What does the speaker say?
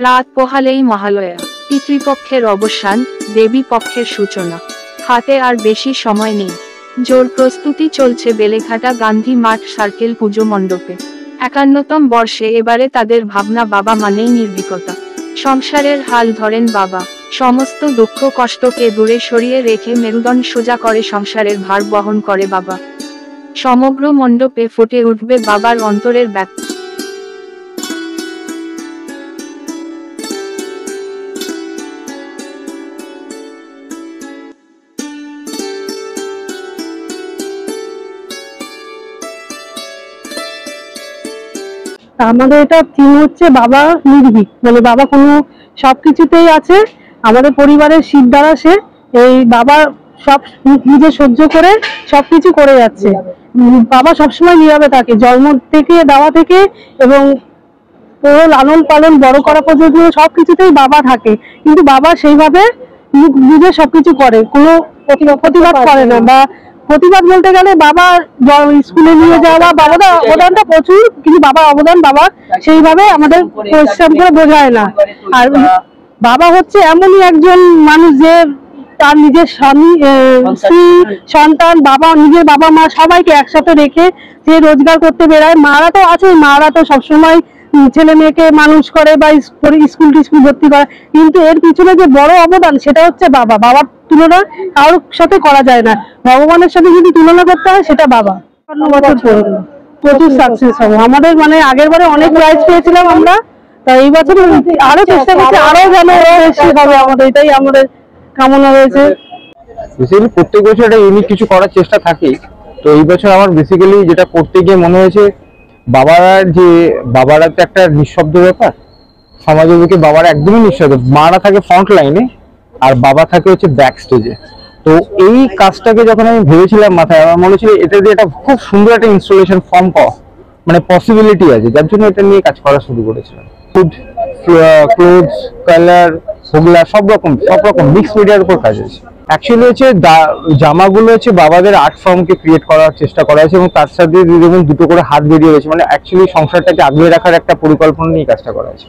রাত পোহালেই মহালয়া, পিতৃপক্ষের অবসান, দেবী পক্ষের সূচনা। হাতে আর বেশি সময় নেই। জোর প্রস্তুতি চলছে বেলেঘাটা গান্ধী মাঠ সার্কেল পুজো মণ্ডপে। 51তম বর্ষে এবারে তাদের ভাবনা বাবা মানেই নির্ভীকতা। সংসারের হাল ধরেন বাবা, সমস্ত দুঃখ কষ্টকে দূরে সরিয়ে রেখে মেরুদণ্ড সোজা করে সংসারের ভার বহন করে বাবা। সমগ্র মণ্ডপে ফুটে উঠবে বাবার অন্তরের ব্যক্তি। আমাদের এটা থিম হচ্ছে বাবা নির্ভীক, মানে বাবা কোনো সবকিছুতেই আছে। আমাদের পরিবারের শির দ্বারা সে এই বাবা সব নিজে সহ্য করে সবকিছু করে যাচ্ছে। বাবা সবসময় নীরবে থাকে, জন্ম থেকে দেওয়া থেকে এবং পুরো লালন পালন বড় করা পর্যন্ত সবকিছুতেই বাবা থাকে, কিন্তু বাবা সেইভাবে মুখ বুঝে সবকিছু করে, কোনো প্রতিবাদ করে না। বা প্রতিবাদ বলতে গেলে বাবা স্কুলে নিয়ে যাওয়া, বাবার অবদানটা প্রচুর, কিন্তু বাবার অবদান বাবা সেইভাবে আমাদের পরিশ্রম করে বোঝায় না। আর বাবা হচ্ছে এমনই একজন মানুষ যে তার নিজের স্ত্রী সন্তান বাবা নিজের বাবা মা সবাইকে একসাথে রেখে যে রোজগার করতে বেড়ায়। মারা তো আছে, মারা তো সবসময় ছেলে মেয়েকে মানুষ করে বা স্কুল ভর্তি করে, কিন্তু এর পিছনে যে বড় অবদান সেটা হচ্ছে বাবা। বাবার তুলনা কারোর সাথে করা যায় না। ভগবানের সাথে যদি তুলনা করতে হয় সেটা বাবা। ৫ বছর পড়লো, প্রচুর সাকসেস হবে আমাদের। মানে আগের বারে অনেক প্রাইজ পেয়েছিলাম আমরা, তাই এই বছর আরো চেষ্টা করছি, আরো যেন বেশি হবে আমাদের, এটাই আমাদের কামনা রয়েছে। বেসিক্যালি প্রত্যেক বছর একটা ইউনিক কিছু করার চেষ্টা থাকে। তো এই বছর আমার বেসিক্যালি যেটা করতে গিয়ে মনে হয়েছে বাবারা তো একটা নিঃশব্দ ব্যাপার সমাজের বুকে। বাবারা একদমই নিঃশব্দ, মারা থাকে ফ্রন্ট লাইনে আর বাবা থাকে হচ্ছে ব্যাক স্টেজে। তো এই কাজটাকে যখন আমি ভেবেছিলাম মাথায়, আমার মনে ছিল এটা দিয়ে একটা খুব সুন্দর একটা ইনস্টলেশন ফর্ম মানে পসিবিলিটি আছে, যার জন্য এটা নিয়ে কাজ করা শুরু করেছিলাম। ফুড, ক্লোথস, কালার, হোগলা সব রকম মিক্স মিডিয়ার উপর কাজ হয়েছে। অ্যাকচুয়ালি হচ্ছে জামাগুলো হচ্ছে বাবাদের আর্ট ফর্মকে ক্রিয়েট করার চেষ্টা করা হয়েছে, এবং তার সাথে দেখুন দুটো করে হাত বেরিয়ে রয়েছে, মানে অ্যাকচুয়ালি সংসারটাকে আগলে রাখার একটা পরিকল্পনা নিয়ে কাজটা করা হয়েছে।